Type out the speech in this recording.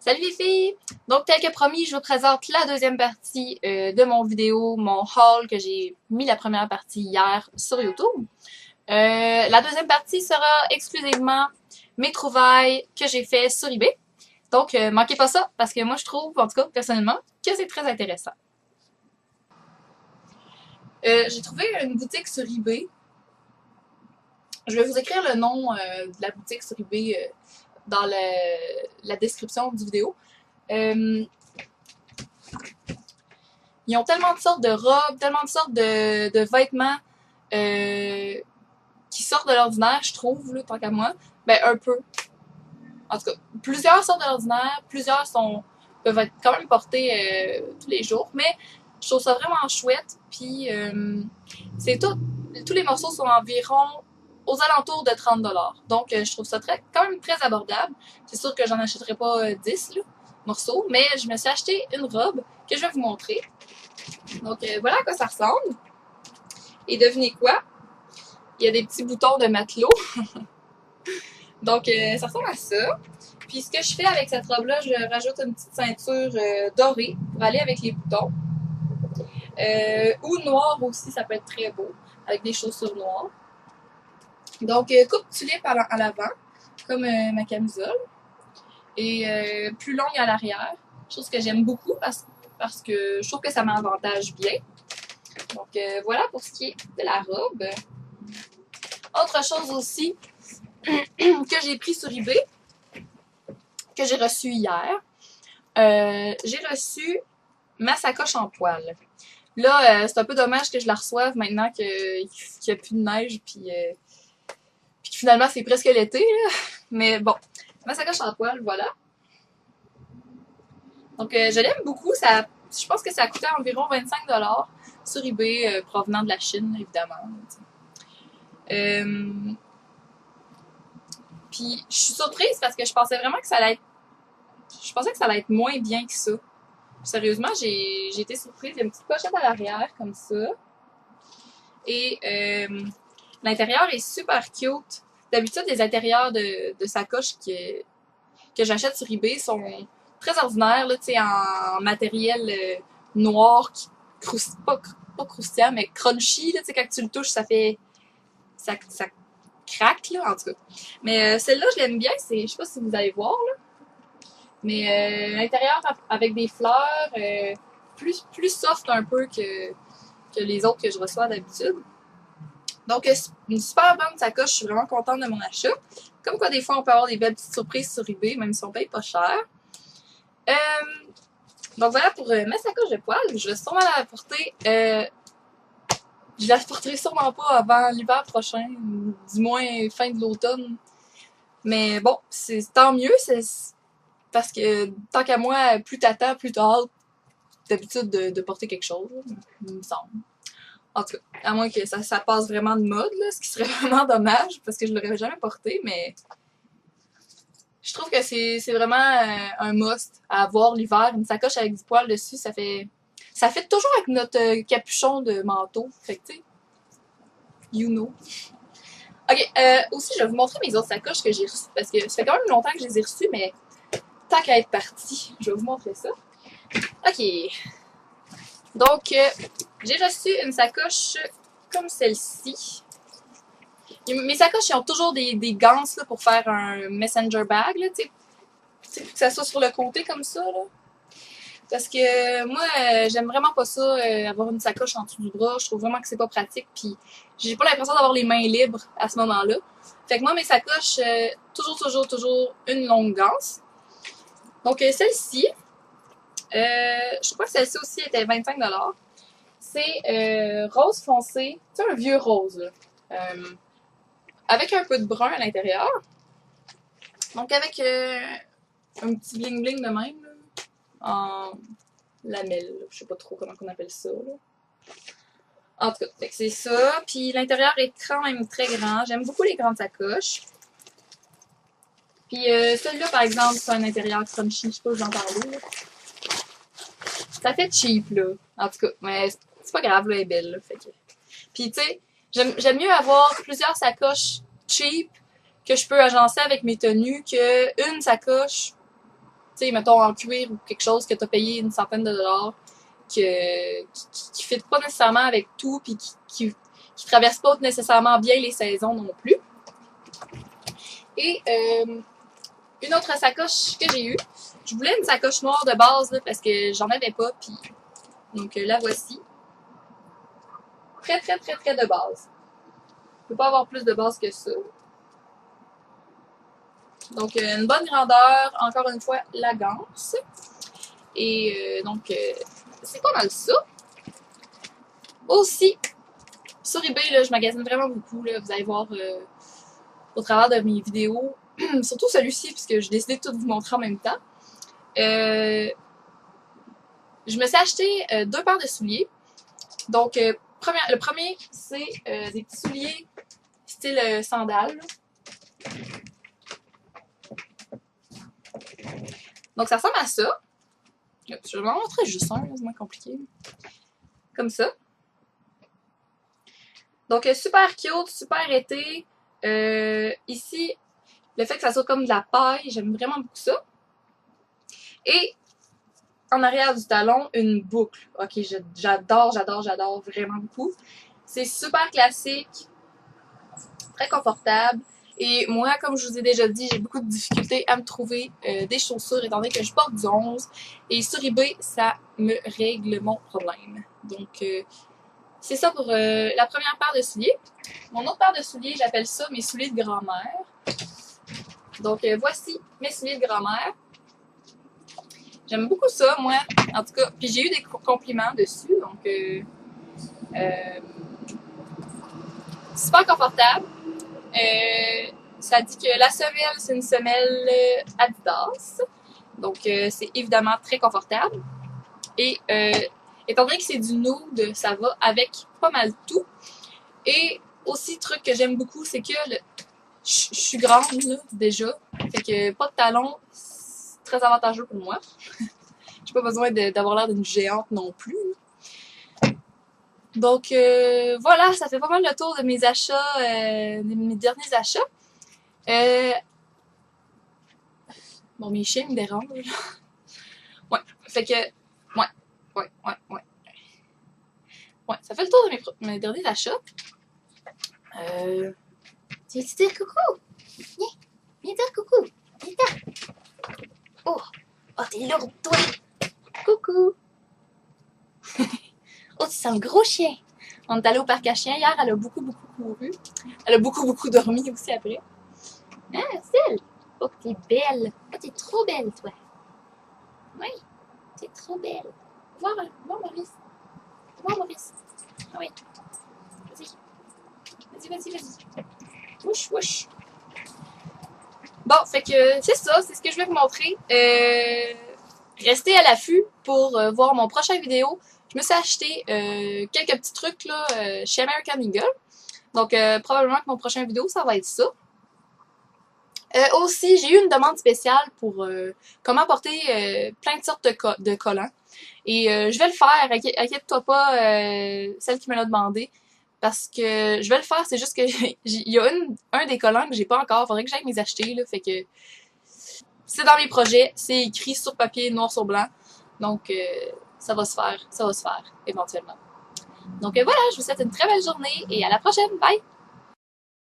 Salut les filles! Donc, tel que promis, je vous présente la deuxième partie de mon vidéo, mon haul que j'ai mis la première partie hier sur YouTube. La deuxième partie sera exclusivement mes trouvailles que j'ai fait sur eBay. Donc, manquez pas ça, parce que moi, je trouve, en tout cas, personnellement, que c'est très intéressant. J'ai trouvé une boutique sur eBay. Je vais vous écrire le nom de la boutique sur eBay dans la description du vidéo. Ils ont tellement de sortes de robes, tellement de sortes de vêtements qui sortent de l'ordinaire, je trouve, là, tant qu'à moi. Ben, un peu. En tout cas, plusieurs sortent de l'ordinaire, plusieurs peuvent être quand même portés tous les jours, mais je trouve ça vraiment chouette. Puis, c'est tout. Tous les morceaux sont environ aux alentours de 30$. Donc, je trouve ça quand même très abordable. C'est sûr que j'en achèterai pas 10 là, morceaux, mais je me suis acheté une robe que je vais vous montrer. Donc, voilà à quoi ça ressemble. Et devinez quoi? Il y a des petits boutons de matelot. Donc, ça ressemble à ça. Puis, ce que je fais avec cette robe-là, je rajoute une petite ceinture dorée pour aller avec les boutons. Ou noir aussi, ça peut être très beau, avec des chaussures noires. Donc, coupe tulipe à l'avant, comme ma camisole. Et plus longue à l'arrière. Chose que j'aime beaucoup parce que je trouve que ça m'avantage bien. Donc, voilà pour ce qui est de la robe. Autre chose aussi que j'ai pris sur eBay, que j'ai reçu hier. J'ai reçu ma sacoche en poil. Là, c'est un peu dommage que je la reçoive maintenant qu'il n'y a plus de neige, puis que finalement c'est presque l'été. Mais bon, ma sacoche en poil, voilà. Donc, je l'aime beaucoup. Je pense que ça a coûté environ 25$ sur eBay, provenant de la Chine, évidemment. Puis, je suis surprise parce que je pensais vraiment que ça allait être... Je pensais que ça allait être moins bien que ça. Sérieusement, j'ai été surprise. Il y a une petite pochette à l'arrière, comme ça. Et l'intérieur est super cute. D'habitude, les intérieurs de sacoches que j'achète sur eBay sont très ordinaires, là, en matériel noir, qui pas croustillant, mais crunchy. Là, quand tu le touches, ça fait... Ça craque, là, en tout cas. Mais celle-là, je l'aime bien. Je sais pas si vous allez voir, là. Mais l'intérieur avec des fleurs, plus soft un peu que les autres que je reçois d'habitude. Donc, une super bonne sacoche. Je suis vraiment contente de mon achat. Comme quoi, des fois, on peut avoir des belles petites surprises sur eBay, même si on paye pas cher. Donc, voilà pour ma sacoche de poil. Je vais sûrement la porter. Je la porterai sûrement pas avant l'hiver prochain, du moins fin de l'automne. Mais bon, c'est tant mieux. Parce que, tant qu'à moi, plus t'attends, plus t'as hâte d'habitude de porter quelque chose, il me semble. En tout cas, à moins que ça passe vraiment de mode, là, ce qui serait vraiment dommage, parce que je l'aurais jamais porté, mais je trouve que c'est vraiment un must à avoir l'hiver. Une sacoche avec du poil dessus, ça fait toujours avec notre capuchon de manteau. Fait que, tu sais, you know. Ok, aussi, je vais vous montrer mes autres sacoches que j'ai reçues, parce que ça fait quand même longtemps que je les ai reçues, mais tant qu'à être partie, je vais vous montrer ça. Ok. Donc, j'ai reçu une sacoche comme celle-ci. Mes sacoches, ils ont toujours des ganses là, pour faire un messenger bag, là, tu sais, que ça soit sur le côté comme ça, là. Parce que moi, j'aime vraiment pas ça, avoir une sacoche en dessous du bras. Je trouve vraiment que c'est pas pratique, puis j'ai pas l'impression d'avoir les mains libres à ce moment-là. Fait que moi, mes sacoches, toujours une longue ganse. Donc, celle-ci, je crois que celle-ci aussi était 25$. C'est rose foncé. C'est un vieux rose, là. Avec un peu de brun à l'intérieur. Donc, avec un petit bling-bling de même, là, en lamelle. Là. Je sais pas trop comment on appelle ça. Là. En tout cas, c'est ça. Puis l'intérieur est quand même très grand. J'aime beaucoup les grandes sacoches. Puis celui-là, par exemple, c'est un intérieur crunchy. Je sais pas où j'en parle. Là. Ça fait cheap, là. En tout cas, mais c'est pas grave, là, elle est belle. Là, fait que... Puis, tu sais, j'aime mieux avoir plusieurs sacoches cheap que je peux agencer avec mes tenues qu'une sacoche sais, mettons en cuir ou quelque chose que tu as payé une centaine de dollars, qui fit pas nécessairement avec tout, puis qui traverse pas nécessairement bien les saisons non plus. Et une autre sacoche que j'ai eue, je voulais une sacoche noire de base là, parce que j'en avais pas, puis donc la voici. Très de base. Je peux pas avoir plus de base que ça. Donc une bonne grandeur, encore une fois, la ganse. Et donc c'est pas mal ça. Aussi, sur eBay, là, je magasine vraiment beaucoup. Là, vous allez voir au travers de mes vidéos. Surtout celui-ci, puisque j'ai décidé de tout vous montrer en même temps. Je me suis acheté 2 paires de souliers. Donc, le premier, c'est des petits souliers style sandales. Donc, ça ressemble à ça. Je vais vous en montrer juste un, c'est moins compliqué. Comme ça. Donc, super cute, super été. Ici, le fait que ça soit comme de la paille, j'aime vraiment beaucoup ça. Et en arrière du talon, une boucle. Ok, j'adore vraiment beaucoup. C'est super classique, très confortable. Et moi, comme je vous ai déjà dit, j'ai beaucoup de difficultés à me trouver des chaussures étant donné que je porte du 11. Et sur eBay, ça me règle mon problème. Donc, c'est ça pour la première paire de souliers. Mon autre paire de souliers, j'appelle ça mes souliers de grand-mère. Donc, voici mes souliers de grand-mère. J'aime beaucoup ça, moi. En tout cas, puis j'ai eu des compliments dessus, donc super confortable. Ça dit que la semelle, c'est une semelle Adidas. Donc, c'est évidemment très confortable. Et étant donné que c'est du nude, ça va avec pas mal tout. Et aussi, truc que j'aime beaucoup, c'est que je suis grande, là, déjà. Fait que pas de talons, c'est très avantageux pour moi. J'ai pas besoin d'avoir l'air d'une géante non plus. Donc voilà, ça fait pas mal le tour de mes achats, de mes derniers achats. Bon, mes chiens me dérangent. Ouais, fait que, ouais. Ouais, ça fait le tour de mes derniers achats. Tu veux-tu dire coucou? Viens dire coucou. Viens. Oh, t'es lourde, toi. Coucou. Oh, tu sens le gros chien. On est allé au parc à chiens hier, elle a beaucoup couru. Elle a beaucoup dormi aussi après. Hein, Celle? Oh, que t'es belle. Oh, t'es trop belle, toi. Oui, t'es trop belle. Voir Maurice. Voir Maurice. Ah oui. Vas-y. Wouch. Bon, fait que c'est ça, c'est ce que je vais vous montrer. Restez à l'affût pour voir mon prochain vidéo. Je me suis acheté quelques petits trucs là, chez American Eagle. Donc, probablement que mon prochain vidéo, ça va être ça. Aussi, j'ai eu une demande spéciale pour comment porter plein de sortes de collants. Et je vais le faire, inquiète-toi pas, celle qui me l'a demandé. Parce que je vais le faire, c'est juste que il y a un des collants que j'ai pas encore. Faudrait que j'aille m'y acheter, là. Fait que c'est dans mes projets, c'est écrit sur papier, noir sur blanc. Donc, ça va se faire éventuellement. Donc voilà, je vous souhaite une très belle journée et à la prochaine. Bye!